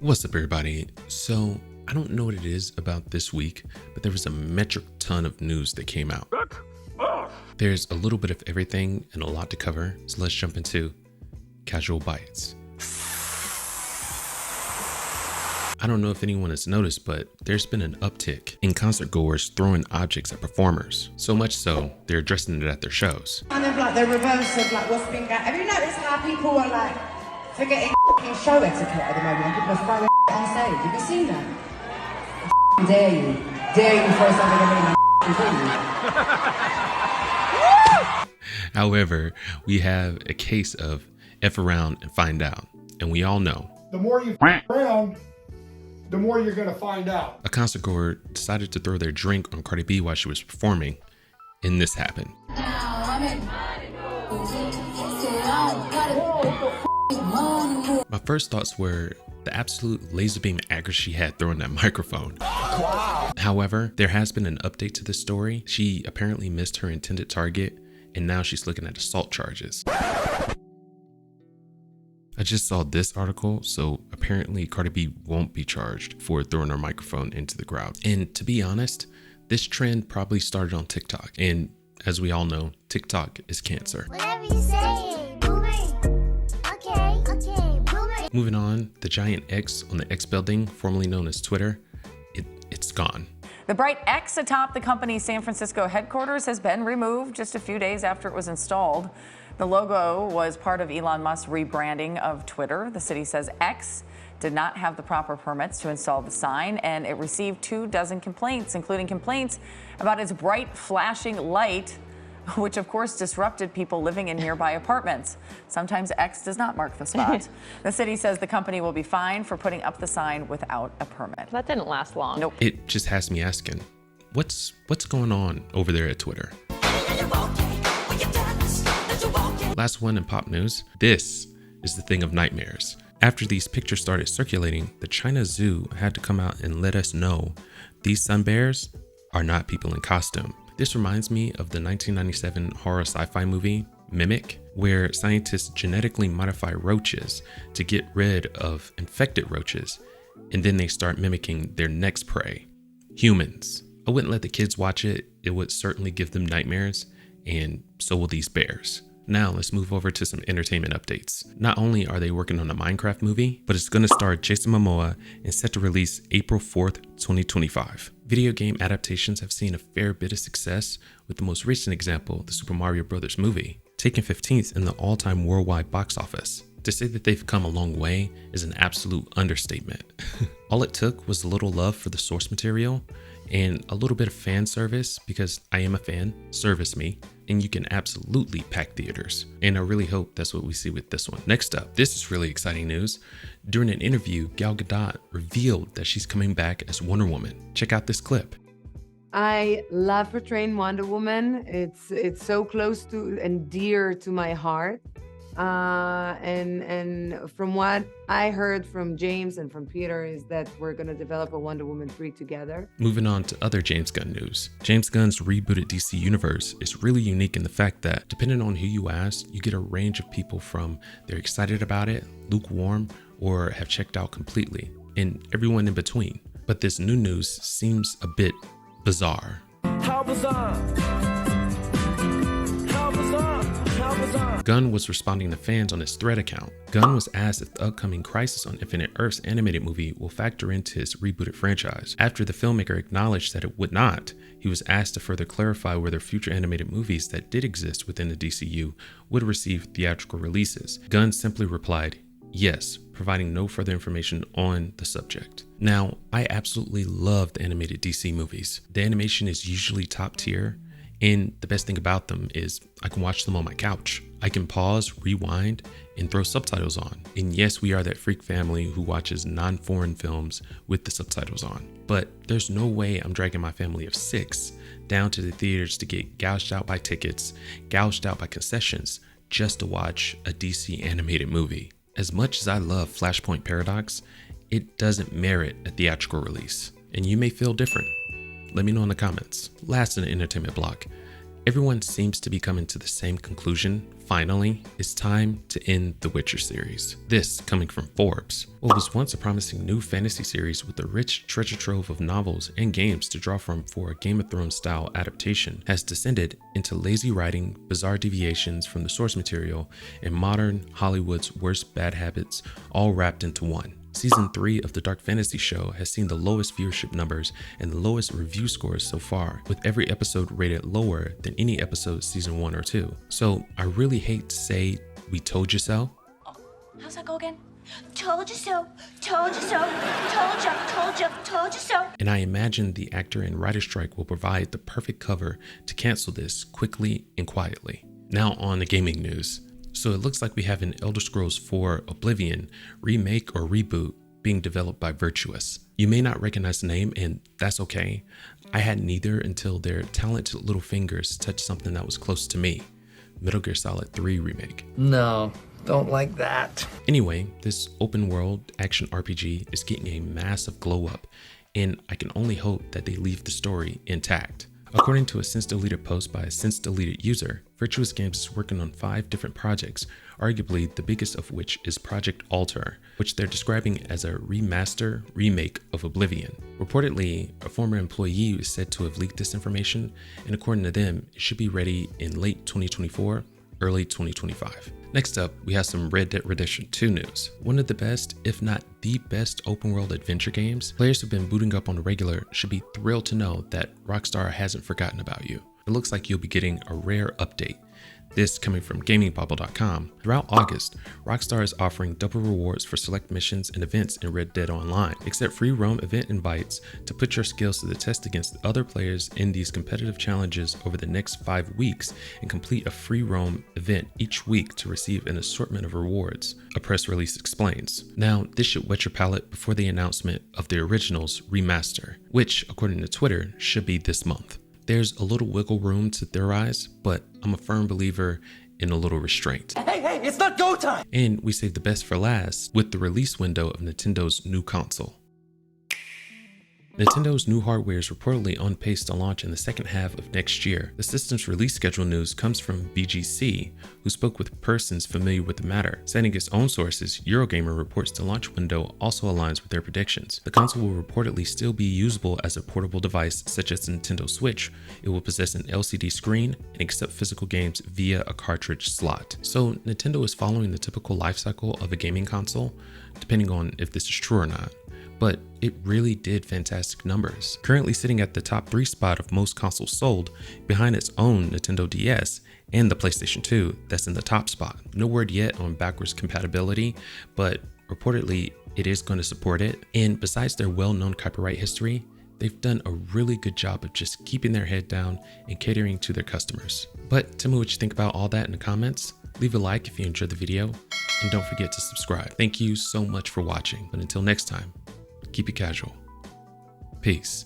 What's up, everybody? So I don't know what it is about this week, but there was a metric ton of news that came out. There's a little bit of everything and a lot to cover, so let's jump into Casual Bites. I don't know if anyone has noticed, but there's been an uptick in concert goers throwing objects at performers. So much so, they're addressing it at their shows. Kind of like the reverse of like what's been going. Have you noticed how people are like forgetting show etiquette at the moment? People are throwing on stage. Have you seen that? Dare you throw something at me? However, we have a case of F around and find out. And we all know, the more you f around, the more you're gonna find out. A concert goer decided to throw their drink on Cardi B while she was performing, and this happened. My first thoughts were the absolute laser beam accuracy she had throwing that microphone. Wow. However, there has been an update to this story. She apparently missed her intended target, and now she's looking at assault charges. I just saw this article, so apparently Cardi B won't be charged for throwing her microphone into the crowd. And to be honest, this trend probably started on TikTok. And as we all know, TikTok is cancer. Whatever you say, boomer. Okay, boomer. Moving on, the giant X on the X building, formerly known as Twitter, it's gone. The bright X atop the company's San Francisco headquarters has been removed just a few days after it was installed. The logo was part of Elon Musk's rebranding of Twitter. The city says X did not have the proper permits to install the sign, and it received 24 complaints, including complaints about its bright flashing light, which of course disrupted people living in nearby apartments. Sometimes X does not mark the spot. The city says the company will be fined for putting up the sign without a permit. That didn't last long. Nope. It just has me asking, what's going on over there at Twitter? Last one in pop news. This is the thing of nightmares. After these pictures started circulating, the China Zoo had to come out and let us know these sun bears are not people in costume. This reminds me of the 1997 horror sci-fi movie Mimic, where scientists genetically modify roaches to get rid of infected roaches, and then they start mimicking their next prey, humans. I wouldn't let the kids watch it. It would certainly give them nightmares, and so will these bears. Now let's move over to some entertainment updates. Not only are they working on a Minecraft movie, but it's going to star Jason Momoa and set to release April 4th, 2025. Video game adaptations have seen a fair bit of success, with the most recent example, the Super Mario Bros. Movie, taking 15th in the all-time worldwide box office. To say that they've come a long way is an absolute understatement. All it took was a little love for the source material and a little bit of fan service, because I am a fan, service me, and you can absolutely pack theaters. And I really hope that's what we see with this one. Next up, this is really exciting news. During an interview, Gal Gadot revealed that she's coming back as Wonder Woman. Check out this clip. I love portraying Wonder Woman. It's so close to and dear to my heart. And from what I heard from James and from Peter is that we're going to develop a Wonder Woman 3 together. Moving on to other James Gunn news. James Gunn's rebooted DC universe is really unique in the fact that, depending on who you ask, you get a range of people from they're excited about it, lukewarm, or have checked out completely, and everyone in between. But this new news seems a bit bizarre. How bizarre? How bizarre? How bizarre? Gunn was responding to fans on his Thread account. Gunn was asked if the upcoming Crisis on Infinite Earths animated movie will factor into his rebooted franchise. After the filmmaker acknowledged that it would not, he was asked to further clarify whether future animated movies that did exist within the DCU would receive theatrical releases. Gunn simply replied, yes, providing no further information on the subject. Now, I absolutely love the animated DC movies. The animation is usually top tier, and the best thing about them is I can watch them on my couch. I can pause, rewind, and throw subtitles on. And yes, we are that freak family who watches non-foreign films with the subtitles on. But there's no way I'm dragging my family of 6 down to the theaters to get gouged out by tickets, gouged out by concessions, just to watch a DC animated movie. As much as I love Flashpoint Paradox, it doesn't merit a theatrical release. And you may feel different. Let me know in the comments. Last in the entertainment block, Everyone seems to be coming to the same conclusion. Finally, it's time to end the Witcher series. This coming from Forbes. What was once a promising new fantasy series with a rich treasure trove of novels and games to draw from for a Game of Thrones style adaptation has descended into lazy writing, bizarre deviations from the source material, and modern Hollywood's worst bad habits all wrapped into one. Season 3 of the dark fantasy show has seen the lowest viewership numbers and the lowest review scores so far, with every episode rated lower than any episode season 1 or 2. So I really hate to say we told you so. How's that go again? Told you so, told you so, told you so. And I imagine the actor and writer strike will provide the perfect cover to cancel this quickly and quietly. Now on the gaming news. So it looks like we have an Elder Scrolls 4 Oblivion remake or reboot being developed by Virtuous. You may not recognize the name, and that's okay. I hadn't either until their talented little fingers touched something that was close to me. Metal Gear Solid 3 Remake. No, don't like that. Anyway, this open world action RPG is getting a massive glow up, and I can only hope that they leave the story intact. According to a since deleted post by a since deleted user, Virtuous Games is working on 5 different projects, arguably the biggest of which is Project Alter, which they're describing as a remake of Oblivion. Reportedly, a former employee is said to have leaked this information, and according to them, it should be ready in late 2024, early 2025. Next up, we have some Red Dead Redemption 2 news. One of the best, if not the best open world adventure games. Players who've been booting up on the regular should be thrilled to know that Rockstar hasn't forgotten about you. It looks like you'll be getting a rare update. This coming from GamingBubble.com. Throughout August, Rockstar is offering double rewards for select missions and events in Red Dead Online. Accept free roam event invites to put your skills to the test against other players in these competitive challenges over the next 5 weeks and complete a free roam event each week to receive an assortment of rewards, a press release explains. Now, this should whet your palate before the announcement of the original's remaster, which, according to Twitter, should be this month. There's a little wiggle room to theorize, but I'm a firm believer in a little restraint. Hey, it's not go time! And we saved the best for last with the release window of Nintendo's new console. Nintendo's new hardware is reportedly on pace to launch in the second half of next year. The system's release schedule news comes from VGC, who spoke with persons familiar with the matter. Citing its own sources, Eurogamer reports the launch window also aligns with their predictions. The console will reportedly still be usable as a portable device such as the Nintendo Switch. It will possess an LCD screen and accept physical games via a cartridge slot. So Nintendo is following the typical life cycle of a gaming console, depending on if this is true or not. But it really did fantastic numbers. Currently sitting at the top 3 spot of most consoles sold, behind its own Nintendo DS and the PlayStation 2 that's in the top spot. No word yet on backwards compatibility, but reportedly it is going to support it. And besides their well-known copyright history, they've done a really good job of just keeping their head down and catering to their customers. But tell me what you think about all that in the comments. Leave a like if you enjoyed the video, and don't forget to subscribe. Thank you so much for watching, but until next time, keep it casual. Peace.